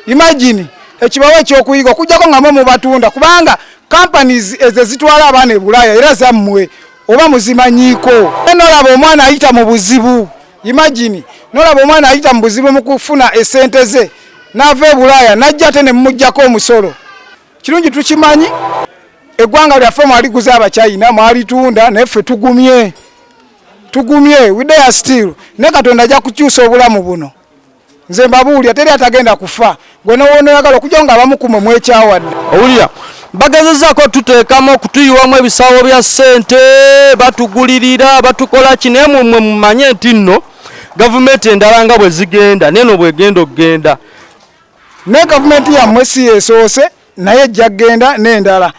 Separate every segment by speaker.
Speaker 1: Imagine ekibawe ekyokuyiga okujjako nga mu batunda kubanga companies ezitwala abaana e Bulaya era zammwe oba muzimanyiiko. Nolaba omwana ayita mu buzibu. Imagine nolaba omwana ayita mu buzibu mu kufuna esente ze n'ava e Bulaya najja ate ne mumuggyako omusolo. Kirungi tukimanyi eggwanga lyaffe mwaliguza Abachina mwalitunda naffe tugumye we there still ne Katonda ajja kukyusa obulamu buno. Nze mbabuulira teri atagenda kufa gwe nowonoyagala okujja nga abamukume mwekyawadde. Owulira bagezezzaako tuteekamu okutuyiwamu ebisawo bya ssente batugulirira batukola ki naye mmwe mumanye nti nno gavumenti endala nga bwe zigenda neno bwegenda okugenda ne gavumenti yammwe si yesoose naye ejja kgenda n'endala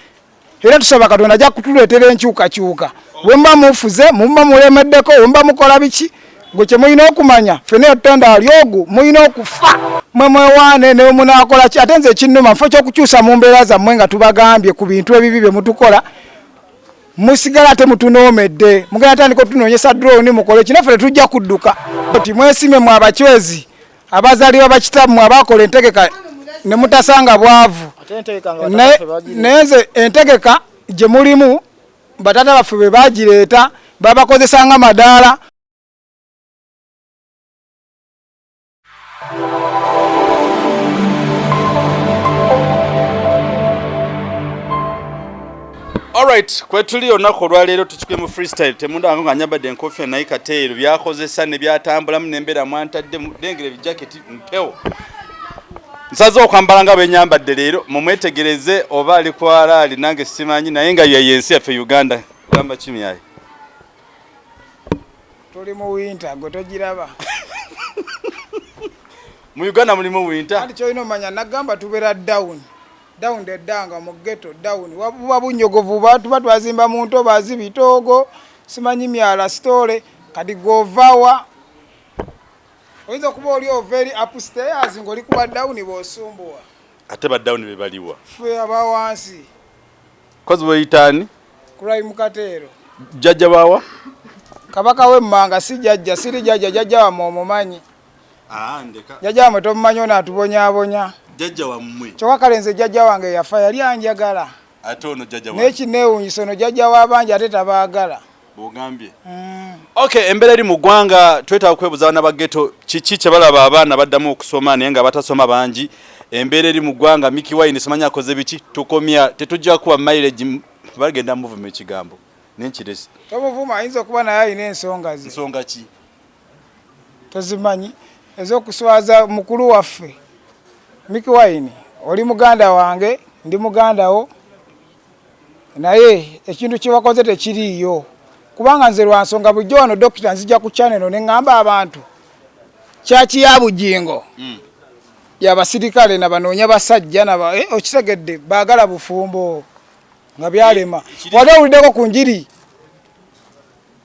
Speaker 1: era tusaba Katonda ajja kutuleetera enkyukakyuka bwe mba mufuze mumba mulemeddeko bwe mba mukola biki gwe kye mulina okumanya ffene ettonda lyogu mulina okufa mwe mwewaane ne munaakola ki ate nze ekinnuma nfe ky'okukyusa mu mbeera zammwe nga tubagambye ku bintu ebibi bye mutukola musigala ate mutunoomedde mugenda tandika otunoonyesa drone mukole kinaffe tujja kudduka ti mwesime mu abachwezi abazaalibwa bakitammwe abakola entegeka ne mutasanga bwavu naye nze entegeka gye mulimu batata baffe be bagireeta babakozesanga madaala.
Speaker 2: Alright, kwetuli onako lwaleero tukike mu freestyle temunda nga nyabadde enkofi na Kartel byakozesa ne byatambula mu nembera mwantadde dengere jacket mpewo. Nsazo okwambala nga benyambadde leero mumwetegereze oba alikwala ali nange simanyi naye nga yensi yaffe Uganda gamba kimi yayi.
Speaker 1: Tuli mu winter gotogiraba.
Speaker 2: Mu Uganda mulimu winter.
Speaker 1: Ati kyo ino manya nagamba tubera down the danga mu ghetto down wabuba bunyogovu batu batwazimba mu nto bazi bitogo simanyi myala store kadi govawa oyinza kuba oli very upstairs ngoli kuba down bosumbuwa
Speaker 2: ate ba down be baliwa
Speaker 1: fe abawansi
Speaker 2: kozi weyitani
Speaker 1: kulai mukatero
Speaker 2: jajja bawa
Speaker 1: kabaka wemmanga si jajja siri jajja wa momumanyi
Speaker 2: ndeka
Speaker 1: jajja mwe tomumanyi na atubonya
Speaker 2: jajja wa mmwe
Speaker 1: choka kalenze jajja wange yafa yali anjagala
Speaker 2: ate ono jajja wa
Speaker 1: neki neewunyisono jajja wabanje ate tabaagala
Speaker 2: bogambye okay embera eri mu ggwanga twetaaga kwebuza abaana ba ghetto kiki kye balaba abaana baddamu okusoma naye nga batasoma bangi embera eri mu ggwanga Miki Wine simanya akoze biki tukomya tetujja kuwa mileage bagenda muvuma ekigambo n'enkiresi
Speaker 1: tomuvuma ayinza okuba naye ayina ensonga ze
Speaker 2: nsonga ki
Speaker 1: tozimanyi ez'okuswaza mukulu waffe Miki Wine oli muganda wange ndi muganda wo naye ekintu kibakoze tekiriyo kubanga nze lwa nsonga bujjo wano dokita nzija ku channel ne ngamba abantu kyaki ya bujingo y'abasirikale n'abanoonya basajja n'aba okisegedde baagala bufumbo nga byalema wali owuliddeko ku njiri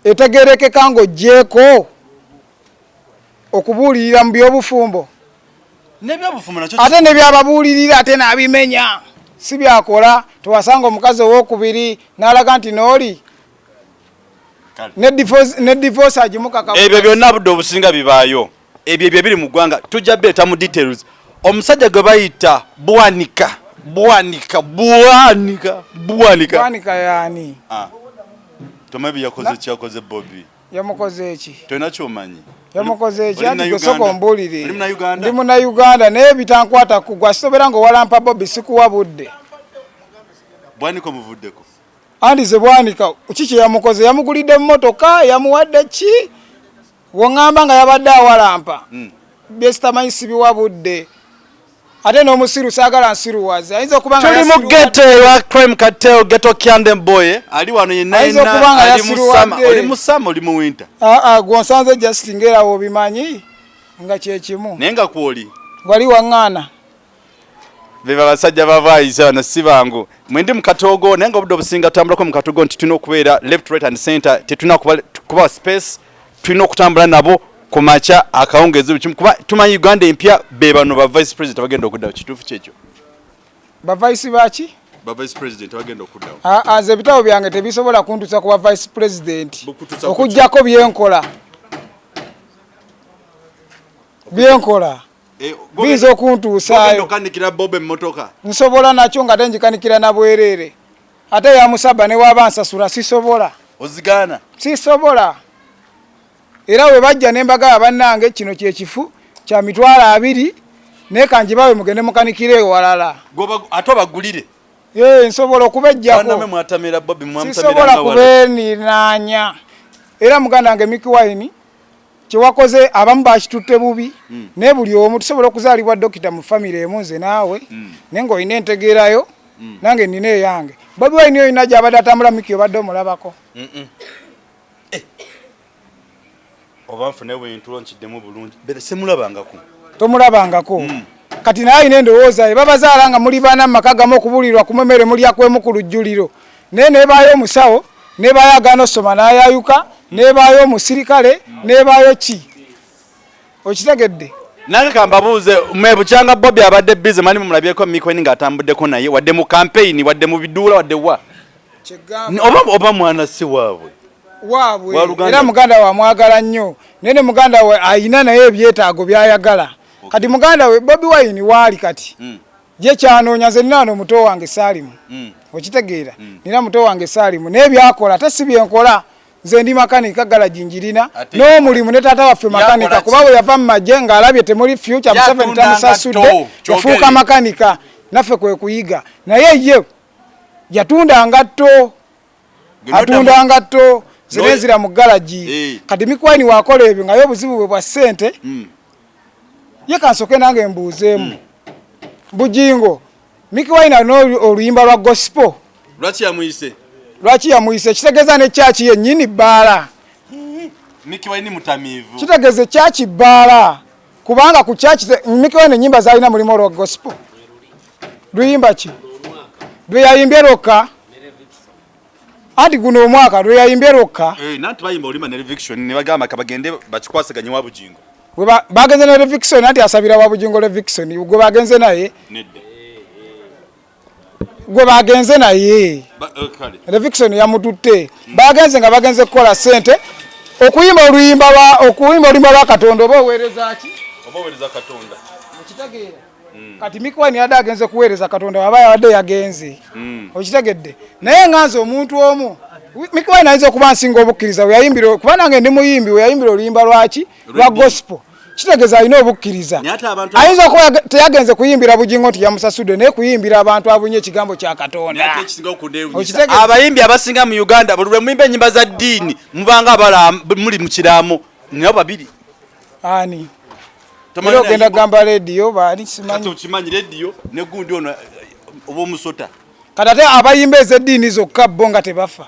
Speaker 1: etegerekeka ng'oggyeko okubuulirira mu by'obufumbo ate ne byababuulirira ate n'abimenya si byakola tewasanga omukazi ow'okubiri n'alaga nti n'oli ne divorce agimukaka
Speaker 2: ebyo byonna budde obusinga bibaayo ebyo biri mu ggwanga tujja beeta mu details omusajja gwe bayita bwanika yani tomabi yakoze kyakoze Bobby
Speaker 1: yamukoze eki
Speaker 2: tolina kyomanyi
Speaker 1: yamukoze eki andi gesoko mbulire ndi muna Uganda naye bitankwata kugwa sobera ngo walampa Bobby sikuwa budde
Speaker 2: bwanika muvuddeko
Speaker 1: andi ze bwanika kiki yamukoze yamugulidde mmotoka yamuwadde ki wongamba nga yabadde awalampa byesitamanyi sibiwa budde ate n'omusiru saagala nsiruwaze ayinza okubanga
Speaker 2: tuli mu ghetto wa crime Kartel ghetto Kikambwe boy ali wano yenna ali musama oli musama oli mu winter
Speaker 1: gwonsanze just ngera obimanyi nga kyekimu
Speaker 2: naye nga kwoli
Speaker 1: wali waŋŋaana
Speaker 2: beba basajja bavaayisa bano si bangu mwendi mu katogo naye nga obudde obusinga tutambulako mu katogo nti tulina okubeera left right and center tetulina kuba space tulina okutambula nabo ku makya akawungeezi bukimu kuba tumanyi Uganda empya be bano ba vice president bagenda okuddawo kituufu kyekyo
Speaker 1: ba vice baki
Speaker 2: ba vice president bagenda okuddawo
Speaker 1: nze ebitabo byange tebisobola kuntuusa ku ba vice president okuggyako byenkola bizo kuntuusaayo
Speaker 2: kanikira bobe mmotoka
Speaker 1: nsobola nakyo nga tenjikanikira na bwerere ate ya musaba ne waba nsasula sisobola
Speaker 2: ozigana
Speaker 1: sisobola era we bajja nembaga abannange kino kyekifu kya mitwalo 2 ne kanje bawe mugende mukanikire walala
Speaker 2: ato bagulire
Speaker 1: nsobola okubejjako
Speaker 2: bana mwatamira bobe
Speaker 1: sisobola kubeniranya era muganda wange Mickey Wine kyewakoze abamu bakitutte bubi ne buli omu tusobola okuzaalibwa dokita mu family emu nze naawe nenga olina entegeerayo nange nina eyange Bobi Wine oyo najja abadde atambula Mickey obadde omulabako
Speaker 2: oba nfune bwentulo nkiddemu bulungi bere semulabangako
Speaker 1: tomulabangako kati naye ayina endowooza babazaala nga muli baana mu maka gamu okubulirwa ku mmere mulyakwemu ku lujjuliro naye nebaayo omusawo nebaayo agaana osoma n'ayayuka nebaayo omusirikale nebaayo ki okitegedde
Speaker 2: nange kambabuuze mwebukyanga Bobi abadde bize mani mulabyeko Mickey Wine ng'atambuddeko naye wadde mu campaign wadde mu biduula wadde wa oba mwana si waabwe
Speaker 1: era muganda we amwagala nnyo naye ne muganda we ayina naye ebyetaago byayagala kati muganda we Bobi Wine waali kati ye kyanoonya nze ninaano muto wange Saalimu okitegeera nina muto wange Saalimu naye byakola ate si byenkola nze ndi makanika galaji njirina n'omulimu ne taata waffe makanika kuba we yava mu magye ng'alabye temuli future Museveni tamusasudde yafuuka makanika naffe kwe kuyiga naye ye yatunda ngatto atunda ngatto zirenzira mu galaji kati Mickey Wine wakola ebyo nga y'obuzibu bwe bwa ssente ye kansoke nange mbuuzeemu Bujingo Mickey Wine alina oluyimba lwa gospel lwaki yamuyise kitegeeza ne church yennyini bbaala
Speaker 2: Mickey Wine mutamiivu
Speaker 1: kitegeeze church bbaala kubanga ku church Mickey Wine ennyimba zalina mulimu olwa gospel luyimba ki lwe yayimbye lwokka anti guno omwaka lwe yayimbye lwokka
Speaker 2: nanti bayimba olima ne Reviction ne bagamba kabagende bakikwasaganye wa Bujingo
Speaker 1: bagenze ne Reviction anti asabira wa Bujingo Reviction gwe bagenze naye gwe bagenze naye Reviction yamututte bagenze nga bagenze kukola ssente okuyimba oluyimba lwa Katonda oba oweereza ki
Speaker 2: Katonda
Speaker 1: okitegeera kati Mickey Wine yadde agenze kuweereza Katonda waba yabadde yagenze okitegedde naye nganze omuntu omu Mickey Wine ayinza okuba nsinga obukkiriza we yayimbira kuba nange ndi muyimbi we yayimbira oluyimba lwaki lwa gospel kitegeeza alina obukkiriza ayinza okuba teyagenze kuyimbira Bujingo nti yamusasudde naye kuyimbira abantu abunye ekigambo kya Katonda
Speaker 2: abayimbi abasinga mu Uganda buli lwe muyimba ennyimba za ddiini mubanga muli mu kiraamo nabo babiri
Speaker 1: ani era ogenda gamba rediyo baani
Speaker 2: simanyi rediyo ne gundi ono oba omusota
Speaker 1: kati ate abayimba ez'eddiini zokka bo nga tebafa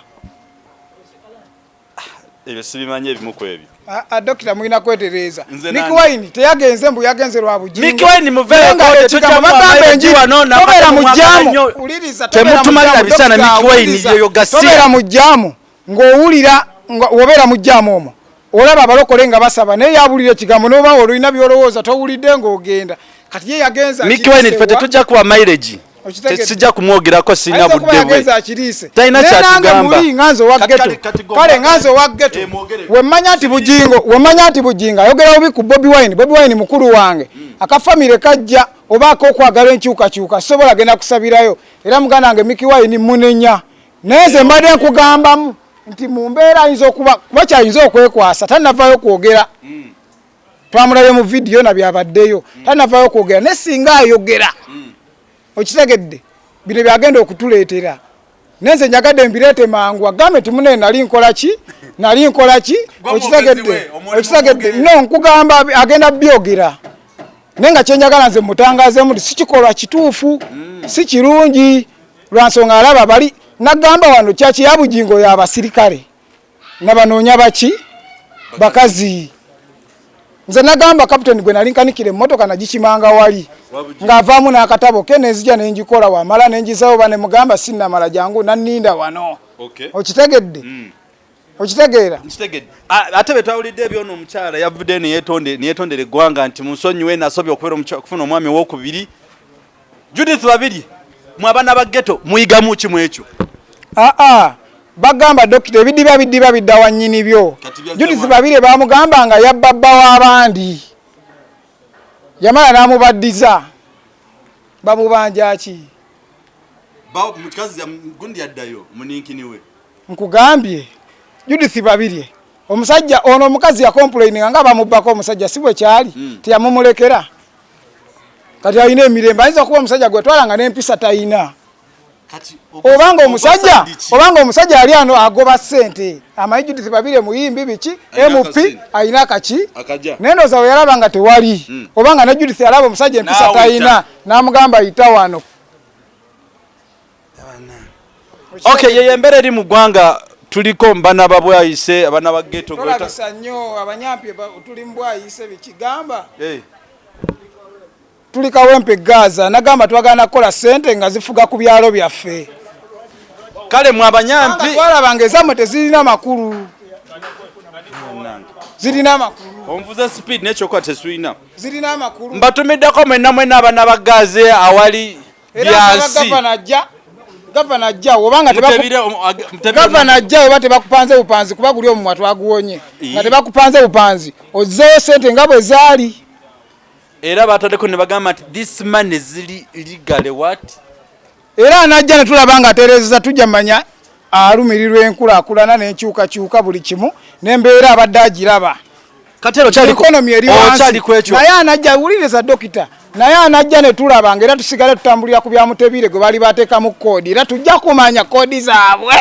Speaker 2: ebyo sibimanyi ebimu ku ebyo
Speaker 1: Dokita mulina kwetereeza Mickey Wine teyagenze mbu yagenze lwa Bujingo
Speaker 2: Mickey Wine muveeko
Speaker 1: tobera mu jjaamu
Speaker 2: temutumalira bisana Mickey Wine yoyo gasia
Speaker 1: tobera mu jjaamu ng'owulira wobeera mu jjaamu omwo olaba abalokole nga basaba naye yabulira ekigambo n'oba olulina byolowooza towulidde ng'ogenda kati ye yagenza
Speaker 2: Mickey Wine ffe tetujja kuwa mileage sijja kumwogerako sina budde bwe talina kyatugamba
Speaker 1: nganzo wa ghetto kale nganzo wa ghetto wemmanya nti Bujingo ayogera bubi ku Bobi Wine mukulu wange akafamire kajja oba akokwagala enkyukakyuka sobola genda kusabirayo era muganda wange Mickey Wine munenya naye nze mbadde nkugambamu nti mu mbeera ayinza okuba kuba kyayinza okwekwasa tanavaayo kwogera twamulabye mu vidiyo nabyabaddeyo tanavaayo kwogera ne singa ayogera okitegedde bino byagenda okutuleetera nenze nyagadde mbireete mangu agambe timune nali nkola ki okitegedde no nkugamba agenda byogera nenga kyenjagala nze mutangazeemu nti sikikolwa kituufu si kirungi lwansonga alaba bali nagamba wano kyaki ya Bujingo y'abasirikale nabanoonya baki bakazi nze nagamba kapiteni gwe nali nkanikira emmotoka nagikimanga wali ng'avaamu n'akatabo ke nenzija nenjikola wamala nenjizawo bane mugamba sinnamala jangu nanninda wano okitegedde okitegeera
Speaker 2: ate betwawulidde ebyono omukyala yavudde neyetondera eggwanga nti munsonyiwe nasobye okufuna omwami owokubiri Judith babiri mu abaana ba ghetto muyigamu kimu ekyo
Speaker 1: bagamba dokita ebidiba bidda wannyini byo Judith babiri bamugamba nga yabba bba w'abandi yamala namubaddiza bamubanja ki
Speaker 2: mukazi gundi yaddayo muninkini we
Speaker 1: nkugambye Judith babirye omusajja ono omukazi yakomplaininga nga bamubbako omusajja sibwe kyali tiyamumulekera kati alina emirembe ayinza kuba omusajja gwetwalanga n'empisa tayina obanga omusajja ali ano agoba ssente amanyi Judith babirye muyimbi biki MP ayina akaki nendoza we yalaba nga tewali obanga ne Judith yalaba omusajja empisa tayina n'amugamba ayita wano.
Speaker 2: Okay, yeye mbere eri mu ggwanga tuliko mbana babwayise abana ba ghetto
Speaker 1: gweta tulabisa nnyo abanyampi tuli mbwayise bikigamba tuli Kawempe Gaza nagamba twagana kola sente nga zifuga ku byalo byaffe
Speaker 2: kale mu abanyampi
Speaker 1: twalabanga ezammwe tezirina makulu zirina makulu
Speaker 2: onvuza speed nekyo kwa teswina
Speaker 1: zirina makulu
Speaker 2: mbatumiddako mwena abana ba Gaza awali byansi
Speaker 1: Gavana ajja obanga Gavana ajja oba tebakupanze bupanzi kuba guli omumwa twaguwonye nga tebakupanze bupanzi ozzeeyo sente nga bwe zaali
Speaker 2: era batadeko ne bagamba nti this man is legal what
Speaker 1: era anajja ne tulaba nga atereezeza tujja manya alumirirwa enkulaakulana n'enkyukakyuka buli kimu n'embeera abadde agiraba
Speaker 2: Katero
Speaker 1: ekonomi eri wansi naye anajja wuliriza dokita naye anajja ne tulaba nga era tusigale tutambulira ku byamutebire gwe bali bateekamu koodi era tujja kumanya koodi zaabwe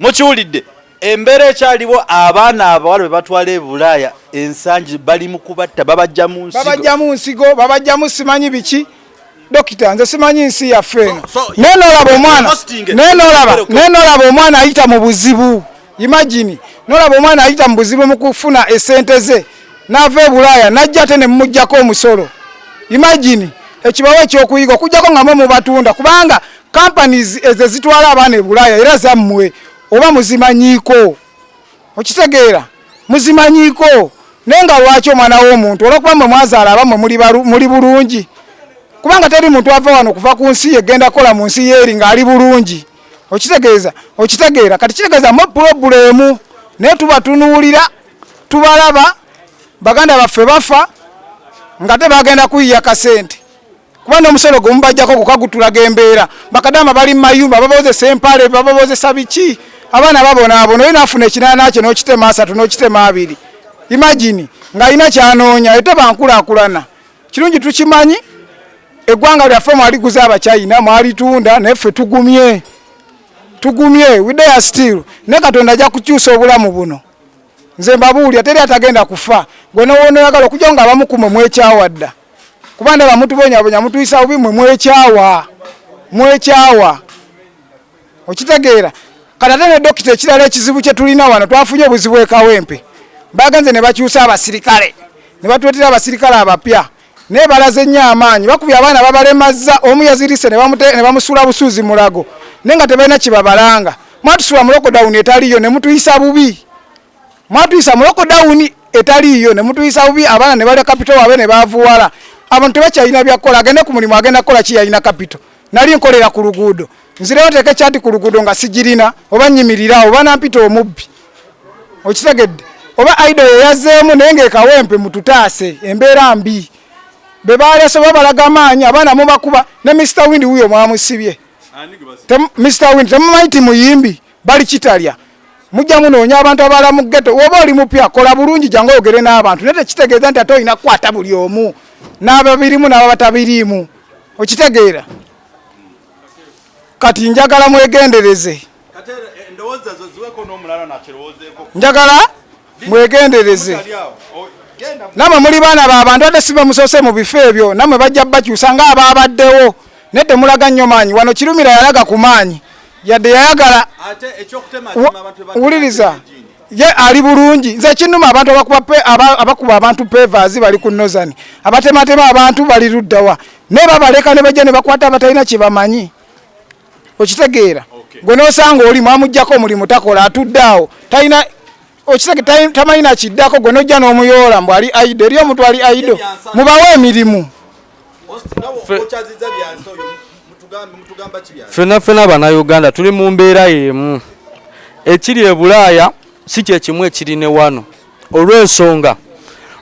Speaker 2: mukiwulidde embeera ekyaliwo abaana abawala be batwala e Bulaaya ensangi bali mu kubatta babajja mu nsigo
Speaker 1: babajjamu simanyi biki dokita nze simanyi nsi yaffe eno nenolaba omwana ayita mu buzibu imagine nolaba omwana ayita mu buzibu mu kufuna esente ze n'ava e Bulaaya najja ate ne mumuggyako omusolo imagine ekibawo ekyokuyiga okujjako nga mu batunda kubanga companies ezo zitwala abaana e Bulaaya era zammwe oba muzimanyiiko okitegeera muzimanyiiko nenga lwaki omwana w'omuntu olwokuba mwe mwazaala abamwe muli bulungi kubanga teri muntu ava wano kuva ku nsi yegenda kola mu nsi yeeri ng'ali bulungi okitegeera kati kitegeeza mu problemu naye tubatunuulira tubalaba baganda baffe bafa nga tebagenda kuyiya kasente kuba n'omusolo gwe mubajjako gukagutulaga embeera bakadama bali mu mayumba babozesa empale babozesa biki abaana babonaabona oyo naafuna ekinaana kye n'okitema 3 n'okitema 2 imagine ng'alina kyanoonya ete bankulaakulana kirungi tukimanyi eggwanga lyaffe mwaliguza abacyayina mwalitunda naffe tugumye we dare still ne Katonda ajja kukyusa obulamu buno nze mbabuulya teri atagenda kufa gwe nowonoyagala okujja nga abamukumwe mwekyawadda kubanda bamutubonyabonya mutuyisa bubi mwekyawa okitegeera kati ate ne dokita ekirala ekizibu kye tulina wano twafunye obuzibu e Kawempe bagenze ne bakyusa abasirikale ne batuletera abasirikale abapya naye balaze nnyo amaanyi bakubye abaana babalemazza omu yazirise ne bamusula busuuzi mulago naye nga tebalina kibabalanga mwatusula mu lockdown etaliyo ne mutuyisa bubi mwatuyisa mu lockdown etaliyo ne mutuyisa bubi abaana ne balya kapito wabe ne bavuwala abantu tebakyalina byakola agende ku mulimu agenda kola ki yalina kapito nali nkolera ku luguudo nzirewo teeke kyati ku luguudo nga sigirina oba nyimirira oba nampita omubbi okitegedde oba aido yeyazeemu naye ng'ekawempe mututaase embeera mbi be baalese bo balaga amaanyi abaana mubakuba ne Mr. Wind wuyo mwamusibye Mr. Wind temumanyi ti muyimbi bali kitalya mujja munoonya abantu abala mu ghetto oba oli mupya kola bulungi jangu oyogere n'abantu naye tekitegeeza nti ate olina kukwata buli omu n'ababirimu n'ababatabirimu okitegeera kati njagala mwegendereze njagala mwegendereze namwe muli baana b'abantu ate si bamusoose mu bifo ebyo namwe bajja bakyusa nga abaabaddewo naye temulaga nnyo maanyi wano kirumira yalaga ku maanyi yadde yayagala wuliriza ye ali bulungi nze kinnuma abantu abakuba abantu pevers bali ku nozani abatematema abantu bali luddawa naye babaleka ne bajja ne bakwata abatalina kye bamanyi okitegeera gwe n'osanga oli mwamuggyako omulimu takola atudde awo talina okitege tamalina kiddako gwe nojja n'omuyoola mbu ali aido eri omuntu ali aido mubawe emirimu
Speaker 3: ffenna Banayuganda tuli mu mbeera y'emu ekiri e Bulaaya si kye kimu ekiri ne wano olw'ensonga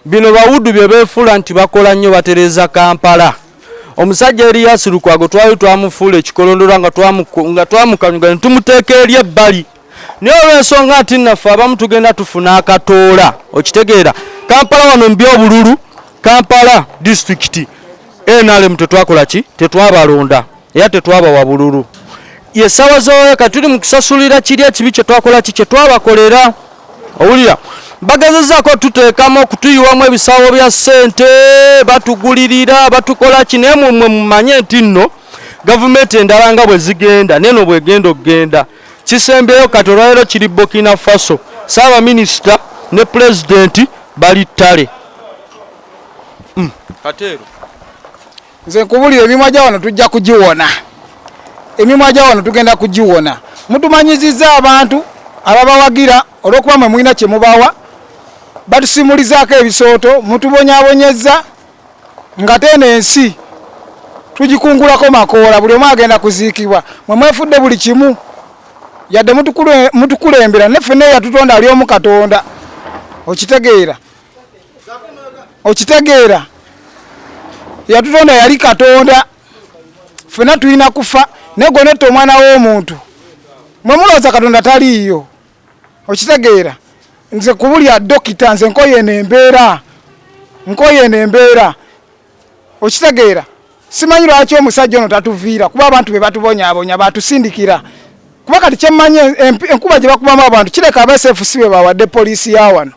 Speaker 3: bino bawudu bye beefuula nti bakola nnyo batereza Kampala. Omusajja Erias Lukwago twali twamufuula ekikolondola nga twamukanyuga ne tumuteeka eri ebbali. Naye olw'ensonga nti naffe abamu tugenda tufuna akatoola. Okitegeera Kampala wano mbyobululu Kampala district NRM tetwakola ki? Tetwabalonda era tetwabawa bululu. Yesawa zoyeka tuli mu kusasulira kiri ekibi kye twakola ki kye twabakolera. Owulira bagezezzaako tuteekamu okutuyiwamu ebisawo bya ssente batugulirira batukola ki naye mmwe mumanye nti nno gavumenti endala nga bwe zigenda neno bwegenda okugenda. Kisembyeyo kati olwaleero kiri Burkina Faso Ssaabaminisita ne Pulezidenti bali ttale. Kateero
Speaker 1: nze nkubulira emimwa gya wano tujja kugiwona. Emimwa gya wano tugenda kugiwona. Mutumanyizizza abantu ababawagira olw'okuba mwe mulina kye mubawa batusimulizaako ebisooto mutubonyaabonyezza nga teeno ensi tugikungulako makoola buli omu agenda kuziikibwa mwe mwefudde buli kimu yadde mutukulembera neffe naye yatutonda ali omu Katonda. Okitegeera yatutonda yali Katonda ffena tulina kufa naye gonetta omwana w'omuntu mwe mulowooza Katonda taliiyo. Okitegeera nze kubulya dokita nze nkoye nembeera. Okitegeera simanyi lwaki omusajja ono tatuviira kuba abantu be batubonyaabonya batusindikira kuba kati kyemmanye enkuba gye bakubamu abantu kireka abaSFC be bawadde poliisi ya wano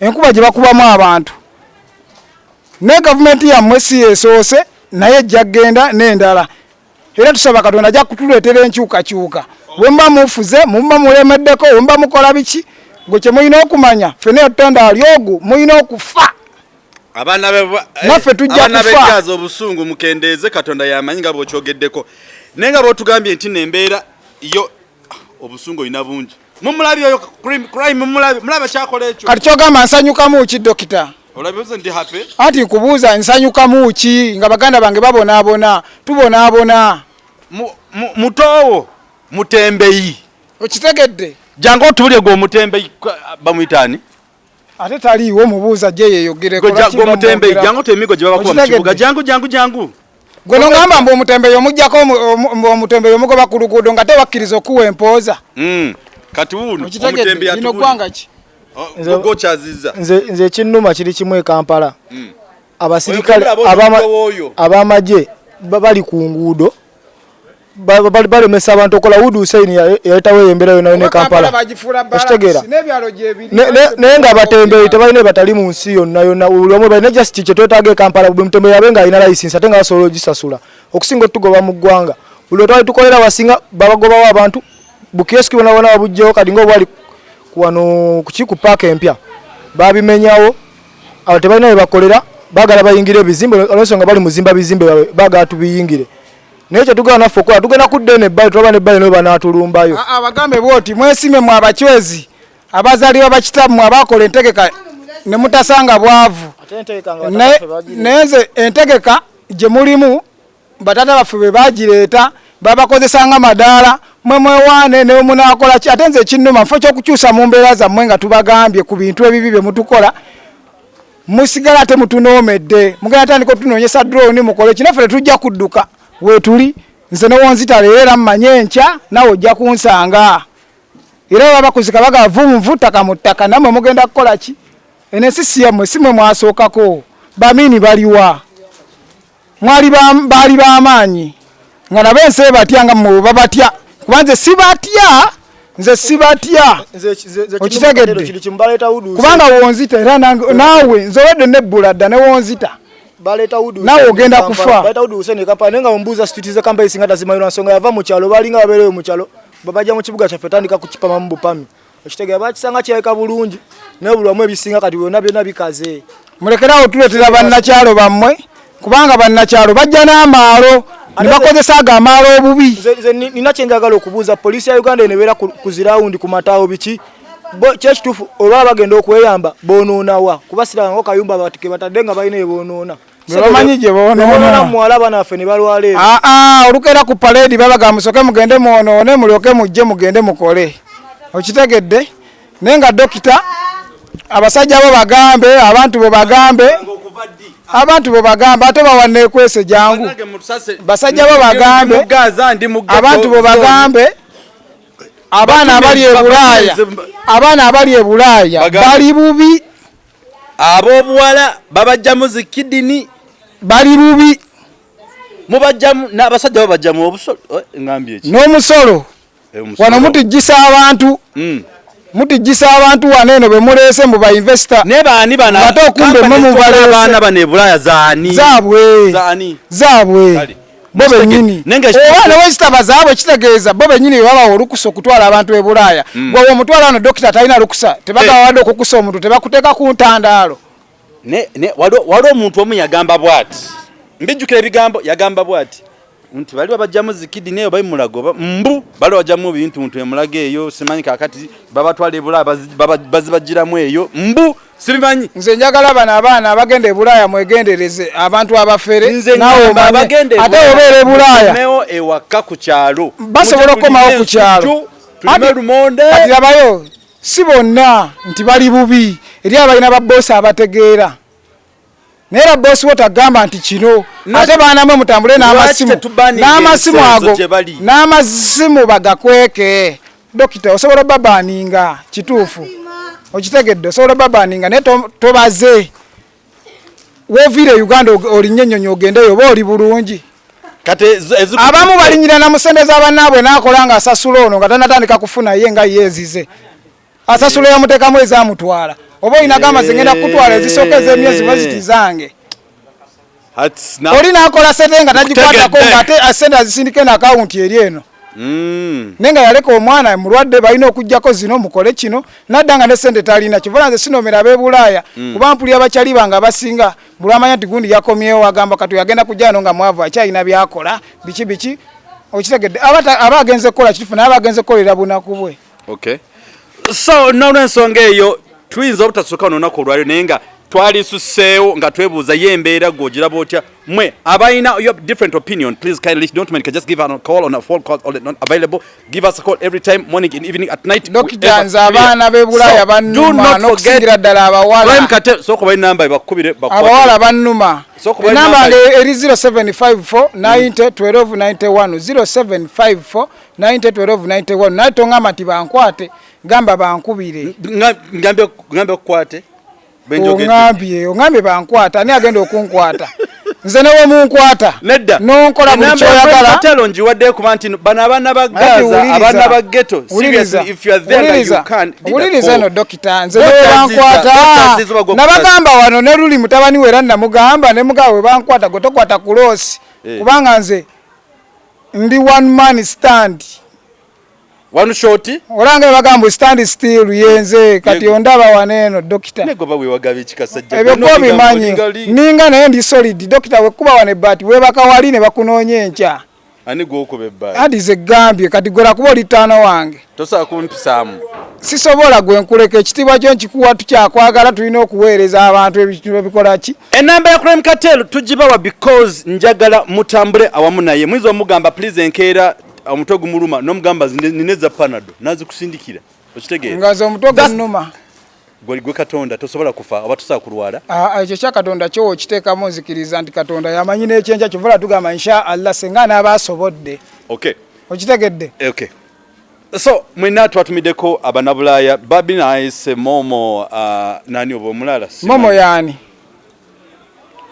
Speaker 1: enkuba gye bakubamu abantu ne gavumenti yammwe si yesoose naye ejja kgenda n'endala era tusaba Katonda ajja kutuleetera enkyukakyuka. Bwe mba mufuze mumba mulemeddeko bwe mba mukola biki gwe kye mulina okumanya ffene Tonda ali ogwo mulina okufa. Naffe tujja
Speaker 2: kufa. Obusungu mukendeeze Katonda yamanyi nga bw'okyogeddeko naye nga bw'otugambye nti nembeera yo obusungu olina bungi mumulabye oyo crime mulaba kyakola ekyo.
Speaker 1: Kati kyogamba nsanyukamu ki dokita?
Speaker 2: Olabye ndi happy?
Speaker 1: Ati nkubuuza nsanyukamu ki nga baganda bange babonaabona tubonaabona
Speaker 2: mutowo mutembeyi.
Speaker 1: Okitegedde?
Speaker 2: Jangu otubulye gwe omutembeyi bamuyitaani?
Speaker 1: Ate taliiwo mubuuza gye yeeyogereko.
Speaker 2: Gwe omutembeyi jangu temigo gye babakuba mu kibuga jangu.
Speaker 1: Gwe nongamba mbu omutembeyi omuggyako omutembeyi omugoba ku luguudo nga tewakkiriza okuwa empooza.
Speaker 2: Kati wuuno omutembeyi
Speaker 1: lino ggwanga ki?
Speaker 4: Nze ekinnuma kiri kimu e Kampala. Abasirikale ab'amagye bali ku nguudo balemesa abantu okola Wood Hussein yayitawo embeera yonna ne Kampala. Okitegeera naye nga abatembeeyi tebalina batali mu nsi yonna buli omu balina just kye twetaaga e Kampala buli mutembeeyi abe nga alina layisinsi ate nga basobola ogisasula okusinga otugoba mu ggwanga. Buli otwali tukolera wasinga babagobawo abantu bukiyosiki bonabona babugjewo kati ngaobwali wano ku paaka empya babimenyawo abo tebalina bye bakolera baagala bayingire ebizimbe olw'ensonga bali muzimba bizimbe baagala tubiyingire naye kye tugenda naffe okola tugenda kudda n'ebbali tulaba n'ebbali naye banaatulumbayo.
Speaker 1: Bagambe bwoti mwesime mwe abachwezi abazaalibwa bakitammwe abakola entegeka ne mutasanga bwavu naye nze entegeka gye mulimu batata baffe be bagireeta babakozesanga madaala mwe mwewaane ne munaakola ki ate nze ekinnuma nfo ky'okukyusa mu mbeera zammwe nga tubagambye ku bintu ebibi bye mutukola musigala ate mutunoomedde mugenda tandika otunoonyesa drone mukole kinaffe tetujja kudduka weetuli nze newonzita leero mmanye nkya nawe ojja kunsanga era baba kuzika baga vumu ttaka mu ttaka nammwe mugenda kukola ki enensi si yammwe si mwe mwasookako bamiini baliwa mwali baali b'amaanyi nga nabo ensi batya nga mmwe babatya kuba nze sibatya okitegedde kubanga wonzita era naawe nzowedde nebbula dda newonzita nawe ogenda kufa.
Speaker 4: Baleta Wood Hussein Kampala nenga mbuuza street ze Kampala singa tazimayira nsonga yava mu kyalo balinga babeereyo mu kyalo babajja mu kibuga kyaffe tandika kukipama mu bupami okitegera bakisanga kyayeka bulungi naye buli wamu ebisinga kati byonna bikaze.
Speaker 1: Mulekerawo tuleetera bannakyalo bammwe kubanga bannakyalo bajja n'amaalo ne bakozesa ago amaalo obubi.
Speaker 4: Nina kye njagala okubuuza poliisi ya Uganda enebeera ku zirawundi ku mataawo biki kyekituufu olwaba bagenda okweyamba boonoonawa kuba siranga kayumba batike batadde nga balina eboonoona
Speaker 1: bamanyi gye boonoona
Speaker 4: mwalaba naffe ne balwala eri
Speaker 1: olukeera ku paleedi babaga musoke mugende mwonoone mulyoke mujje mugende mukole okitegedde naye nga dokita abasajja bo bagambe abantu bo bagambe ate bawanne kwese jangu basajja bo bagambe abantu bo bagambe abaana abali e Bulaaya bali bubi
Speaker 2: ab'obuwala babajjamu zikidini
Speaker 1: bali bubi
Speaker 2: mubajjamu n'abasajja babajjamu obusolo ngambye eki
Speaker 1: n'omusolo wano mutijjisa abantu wano eno be muleese mu ba investor
Speaker 2: ne baani bana
Speaker 1: ate okumbe mu
Speaker 2: baana bane Bulaaya
Speaker 1: zaabwe bo bennyini obaana wezitaba zaabwe kitegeeza bo bennyini babawa olukusa okutwala abantu e Bulaaya gwe omutwala wano dokita talina lukusa tebagawadde okukusa omuntu tebakuteeka ku ntandaalo
Speaker 2: waliwo omuntu omu yagamba bw'ati mbijjukira ebigambo yagamba bw'ati nti bali babajjamu zikidi neyo bali mulago mbu bali bajjamu ebintu muntu emulago eyo simanyi kakati babatwala e Bulaaya bazibajjiramu eyo mbu sibimanyi
Speaker 1: nze njagala bano abaana abagenda e Bulaaya mwegendereze abantu abafere nawe ate obeera e Bulaaya
Speaker 2: ewaka ku kyalo
Speaker 1: basobola okukomawo ku kyalo kati labayo si bonna nti bali bubi eri abalina babboosi abategeera naye babboosi wo tagamba nti kino ate baana mwe mutambule n'amasimu ago n'amasimu bagakweke dokita osobola babaaninga kituufu okitegedde osobola babaaninga naye tobaze woviire Uganda olinnye ennyonyi ogendeyo oba oli bulungi abamu balinyira namusendeza abannaabwe n'akola nga asasula ono nga tanatandika kufuna ye nga yeezize asasula yamuteekamu ezamutwala oba olinagamba zengenda kutwala ezisooka ez'emyezi mweziti zange oli n'akola sente nga tagikwatako ng'ate sente azisindike n'akawunti eri eno naye nga yaleka omwana mulwadde balina okuggyako zino mukole kino nadda nga ne sente talina kivala nze sinomera ab'e Bulaaya kuba mpulira bakyali bange abasinga bulwamanya nti gundi yakomyewo agamba kati yagenda kujjano nga mwavu akyalina byakola biki okitegedde aba agenze kukola kitufu naye aba agenze kukolera bunaku bwe
Speaker 2: so n'olwensonga eyo tuyinza obutasooka n'olunaku olwaliro naye nga twalisuseewo nga twebuuza ye embeera gw'ogiraba otya mwe abalina your different opinion please kindly don't mind just give us a call on a phone call not available give us a call every time morning and evening at night
Speaker 1: Dr. nze abaana b'e Bulaaya bannuma n'okusingira ddala abawala
Speaker 2: sooka bali namba bakubire
Speaker 1: abawala bannuma enamba eri 0754 90 12 91 0754 90 12 91 naye tongamba nti bankwate gamba bankubire
Speaker 2: ngambe okukwate
Speaker 1: ongambye bankwata ani agenda okunkwata nze newe munkwata nonkola buli kyoyagala
Speaker 2: Kartel njiwadde kuba nti bano abaana ba Gaza abaana ba ghetto seriously if you are there you can
Speaker 1: uliriza no dokita nze newe bankwata nabagamba wano ne luli mutabani wera namugamba ne mugawe bankwata gotokwata kulosi kubanga nze ndi one man stand
Speaker 2: one shot
Speaker 1: olanga bagamba stand still yenze kati ondaba waneno dokita
Speaker 2: nego bawe wagabe kikasajja
Speaker 1: ebyo ko bimanyi ninga naye ndi solid dokita we kuba wane bat we bakawaline bakunonye encha
Speaker 2: ani goko bebba
Speaker 1: adize gambye kati gola kuba litano wange
Speaker 2: tosa kumpisamu
Speaker 1: sisobola gwe nkuleka ekitibwa kyo nkikuwa tukyakwagala tulina okuweereza abantu ebintu babikola ki
Speaker 2: enamba ya Kartel tugibawa because njagala mutambule awamu naye mwizo mugamba please enkeera omutwe gumuluma nomugamba nineza panado nazi kusindikira okitegeera
Speaker 1: ngaza omutwe gunuma
Speaker 2: gwe Katonda tosobola kufa oba tosobola kulwala
Speaker 1: ekyo kya Katonda kyo okiteekamu nzikiriza nti Katonda yamanyi n'ekyenja kivola tugamba insha Allah senga n'abaasobodde okitegedde
Speaker 2: so mwena twatumiddeko abanabulaaya Babi Nice Momo nani oba omulala
Speaker 1: Momo yani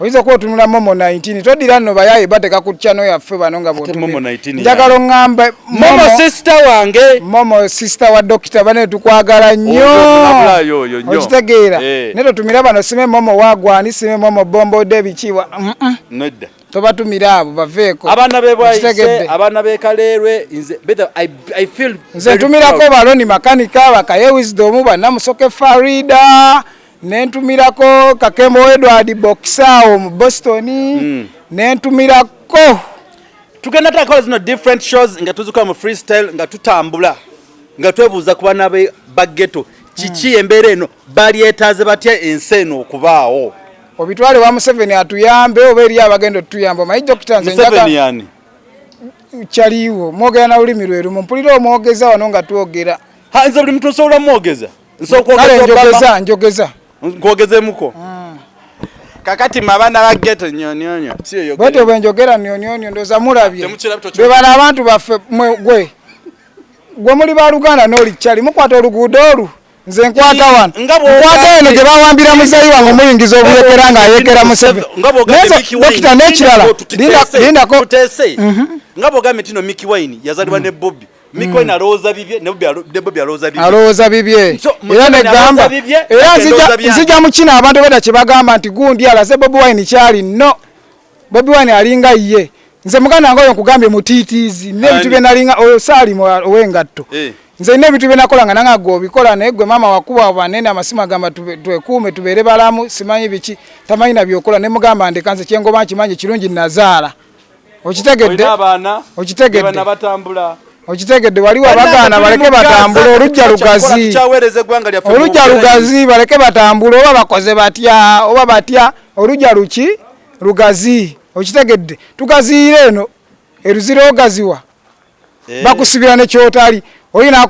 Speaker 1: oyinza kuba otunula Momo 19 todira nno bayaye bateka ku channel yaffe bano nga njagala oŋŋambe Momo sister wa dokita bane tukwagala nnyo okitegeera ne totumira bano sime Momo wagwani sime Momo bombo debikiwa
Speaker 2: nedda
Speaker 1: tobatumira abo baveeko
Speaker 2: abaana bebwayise abaana bekalerwe nze I feel
Speaker 1: nze ntumirako baloni makanika bakaye wisdom bannamusoke Farida nentumirako Kakembo Edward Boxao mu Boston nentumirako
Speaker 2: tugenda takola zino different shows nga tuzuka mu freestyle nga tutambula nga twebuuza ku bana ba ghetto kiki embeera eno balyetaaze batya enseno okubaawo
Speaker 1: obitwale wa Museveni atuyambe oba eri abagendo tuyamba mayi dokita nze
Speaker 2: Museveni yani
Speaker 1: chaliwo mwogera na ulimi lweru mumpulira omwogeza wano nga twogera
Speaker 2: nze buli muntu osobola mwogeza
Speaker 1: njogeza
Speaker 2: nkogezemuko kakati mabana ba ghetto nyonyonyo siyo
Speaker 1: bote bwenjogera nyonyonyo ndoza mulabye bebala abantu baffe gwe muli baluganda n'oli kyali mukwata oluguudo olu nze nkwata wano nkwata eno gye bawambira muzeyi wange omuyingiza obuyekera ng'ayekera Museveni dokita n'ekirala lindako
Speaker 2: nga bwogambye tino Mickey Wine yazalibwa ne Bobby Mickey Wine alowooza bibye ne Bobby
Speaker 1: alowooza bibye era negamba era nzija mu kino abantu beda kye bagamba nti gundi alaze Bobby Wine kyali no Bobby Wine alinga ye nze muganda ngoyo nkugambye mutiitiizi n'ebintu bye nalinga oyo saalimu ow'engatto nze n'ebintu bye nakola nga nange gw'obikola naye gwe maama wakuba banene amasimu agamba twekuume tubeere balamu simanyi biki tamanyi na byokola ne mugamba ndeka nze kyengoba nkimanyi kirungi nazaala okitegedde waliwo abagaana baleke batambule olujja lugazi baleke batambule oba bakoze batya oba batya olujja lugazi okitegedde tugaziire eno eruzira ogaziwa bakusibira ne kyotali oyina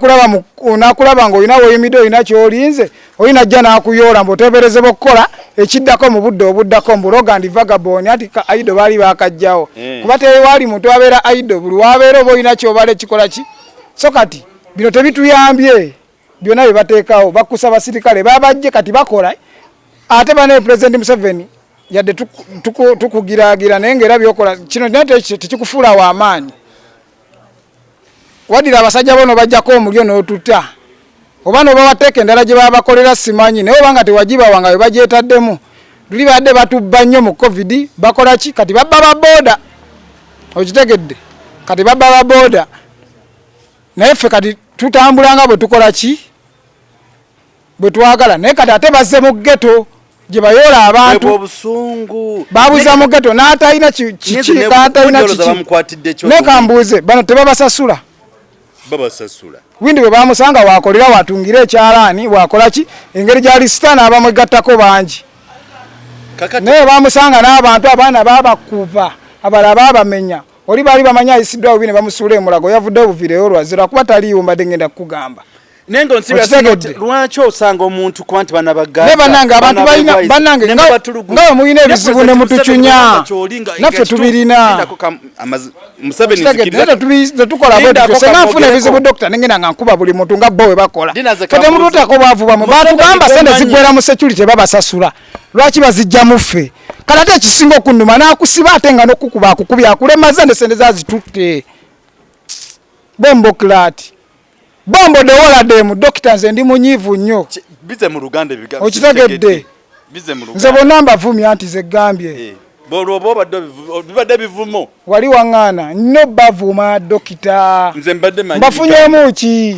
Speaker 1: nakulaba nga oyina woyimidde oyina kyolinze oyina ajja nakuyoola mboteberezebwa okukola ekiddako mu budde obuddako mbuloga ndi vagaboni ati aido baali bakajjawo kuba tewali muntu abeera aido buli wabeera oba oyina kyobala ekikola ki so kati bino tebituyambye byonna bye bateekawo bakusa basirikale babajje kati bakola ate bane President Museveni yadde tukugiraagira naye ngaera byokola kino tekikufuula w'amaanyi wadira abasajja bono bajjako omulyo n'otutta oba noba wateeka endala gye baba bakolera simanyi naye obanga tewagiba wanga we bagyetaddemu luli badde batubba nnyo mu covid bakola ki kati babba babooda okitegedde kati babba babooda naye ffe kati tutambulanga bwe tukola ki bwe twagala naye kati ate bazze mu ghetto gye bayoola abantu babuza mu ghetto n'atalina kikaatalina kiki nekambuuze bano tebabasasula windi bwe bamusanga wakolera watungira ekyalaani wakola ki engeri gyali sitaani abamwegattako bangi naye bamusanga n'abantu abaana babakuba abalala babamenya oli baali bamanya ayisiddwa bubi ne bamusuula emulago yavudde obuviireyo lwazira kuba taliiwo mbadde ngenda kukugamba
Speaker 2: nengo nsibya lwaki osanga omuntu kuba nti bana baganda
Speaker 1: ne bannange abantu balina bannange nga muyina ebizibu ne mutucunya naffe tubirina tetukola bwetutyo senga nfuna ebizibu dokita nengenda nga nkuba buli muntu nga bo we bakola fete mututako bwavu bwamwe batugamba sente ziggwera mu security babasasula lwaki bazijja muffe kale ate ekisinga okunnuma n'akusiba ate nga n'okukuba akukubya akulemaza ne sente zazitutte bombokilati bombo de wala demu dokita nze ndi munyivu nnyo
Speaker 2: bize mu Luganda ebigambo
Speaker 1: okitegedde
Speaker 2: bize mu Luganda
Speaker 1: nze bonna mbavumya nti ze gambye
Speaker 2: bibadde bivumo
Speaker 1: wali waŋŋaana nnyo bavuma dokita
Speaker 2: nze mbadde manyi
Speaker 1: mbafunyemu ki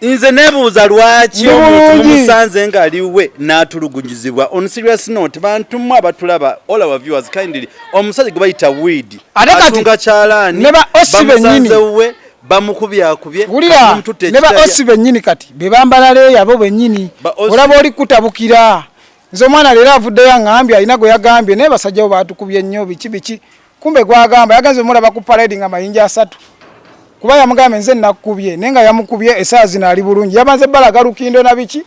Speaker 2: nze nebuuza lwaki omuntu musanze ng'aliwe n'atulugunyizibwa on serious note bantu mmwe abatulaba all our viewers kindly omusajja gwe bayita weed atunga kyalaani bamusanze we bamukubyakubye
Speaker 1: ne ba osi bennyini kati be bambala leeyo abo bennyini olaba oli kutabukira nze omwana leero avuddeyo aŋŋambye alina gwe yagambye naye basajjawo baatukubye nnyo biki kumbe gwagamba yagenze omulaba ku parade nga mayinja 3 kuba yamugambye nze nakukubye naye nga yamukubye essaawa zino ali bulungi yamaze balaga lukindo na biki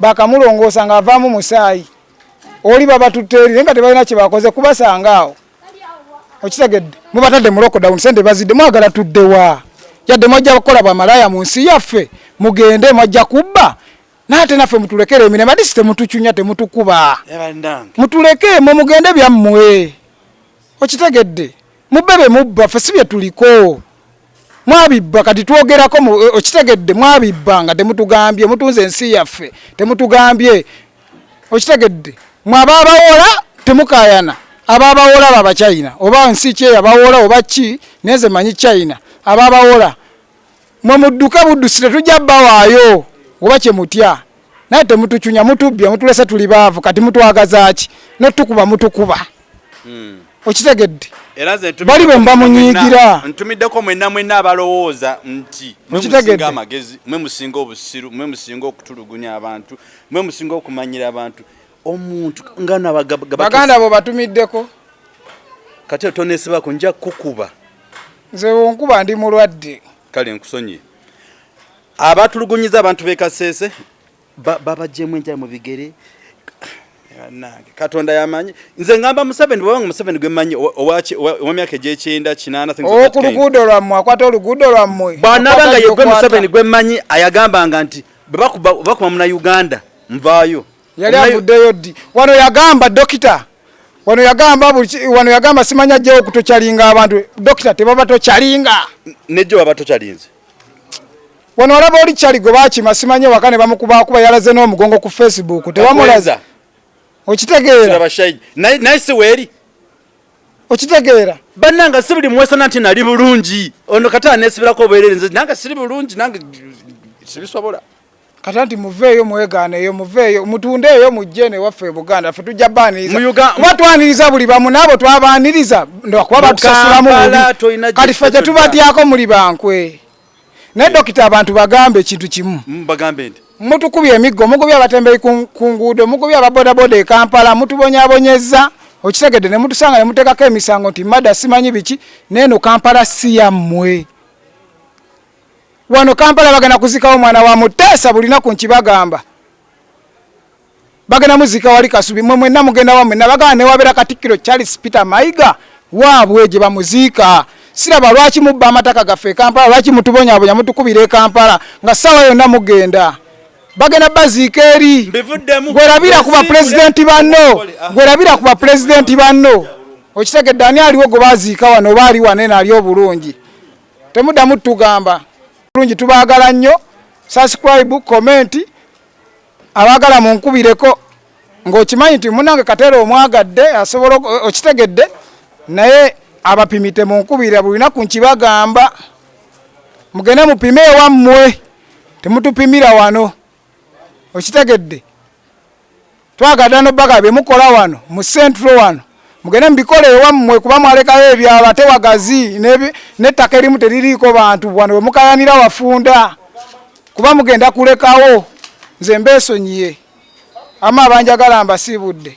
Speaker 1: bakamulongoosa nga avaamu musaayi oli babatutte eri naye nga tebalina kye bakoze kubasanga awo okitegedde mubatadde mu lockdown sente bazidde mwagala tuddewa yadde mwajja kukola bwamalaya mu nsi yaffe mugende mwajja kubba naate naffe mutulekere emirembe ati si temutucunya temutukuba mutuleke mugende byammwe okitegedde mubbe mubba ffe si bye tuliko mwabibba kati twogerako okitegedde mwabibba nga temutugambye mutunze ensi yaffe temutugambye okitegedde mwababawola temukayana ababawola baba China oba nsi kye abawola oba ki neze manyi China ababawola mwe mudduka buddusire tujja bawaayo oba kye mutya naye temutucunya mutubbya mutulese tuli baavu kati mutwagaza ki notukuba mutukuba okitegedde bali bwe mba munyiigira
Speaker 2: ntumiddeko mwenna abalowooza nti mwemusinga amagezi mwe musinga obusiru mwe musinga okutulugunya abantu mwe musinga okumanyira abantu omuntu ngana
Speaker 1: baganda bo batumiddeko
Speaker 2: kati tonesebako nja kukuba
Speaker 1: nze wonkuba ndi mulwadde
Speaker 2: kale nkusonye abatulugunyiza abantu bekaseese babajjemu enjala mu bigere nange Katonda yamanyi nze ngamba Museveni bwabanga Museveni gwe manyi owa myaka egy'ekyenda 8
Speaker 1: ku luguudo lwammwe akwata oluguudo lwammwe
Speaker 2: bw'anaabanga ye gwe Museveni gwe manyi ayagambanga nti bakuba Munayuganda nvaayo
Speaker 1: yali avuddeyo ddi wano yagamba dokita wano yagamba simanya jjewo okutokyalinga abantu dokita tebaba tokyalinga
Speaker 2: nejjo baba tokyalinze
Speaker 1: wano olaba oli kyali gwe baakima simanye wakane bamukubakuba yalaze n'omugongo ku Facebook tewamulaza okitegeera
Speaker 2: naye si weeri
Speaker 1: okitegeera
Speaker 2: bannanga si buli mwesana nti nali bulungi ono kata neesibirako obuerere nze nange siri bulungi nange sibisobola
Speaker 1: kata nti muveeyo mweganeeyo muveeyo mutunde eyo mujje ne waffe Buganda ffe tujja baaniriza kuba twaniriza buli bamu naabo twabaaniriza kuba batusasulamu bubi kati ffe tetubatyako muli bankwe naye dokita abantu bagambe ekintu kimu
Speaker 2: bagambe nti
Speaker 1: mutukubye emiggo mugubye abatembeyi ku nguudo mugubye ababodaboda e Kampala mutubonyabonyeza okitegedde ne mutusanga ne muteekako emisango nti madda simanyi biki neeno Kampala si yammwe wano Kampala bagenda kuzikawo mwana wa Muteesa bulinaku nkibagamba bagenda muzika wali Kasubi mwenna mugenda wa mwenna bagamba ne wabeera Katikkiro Charles Peter Mayiga waabwe gye bamuziika siraba lwaki mubba amataka gaffe e Kampala lwaki mutubonyabonya mutukubira e Kampala nga ssaawa yonna mugenda bagenda baziika eri gwerabira ku bapulezidenti banno okitegedde ani aliwo gwe baziika wano oba ali wanene ali obulungi temuddamu tugamba bulungi tubaagala nnyo subscribe comment abaagala munkubireko ng'okimanyi nti munange Katero omwagadde asobola okitegedde naye abapimite munkubira bulinaku nkibagamba mugende mupime ewammwe temutupimira wano okitegedde twagadde n'obbaga bye mukola wano mu Central wano mugende mubikole ewammwe kuba mwalekayo ebyalo ate wagazi n'ettaka erimu teririiko bantu wano we mukayanira wafunda kuba mugenda kulekawo nze mbeesonyiye ama abanjagala mbasiibudde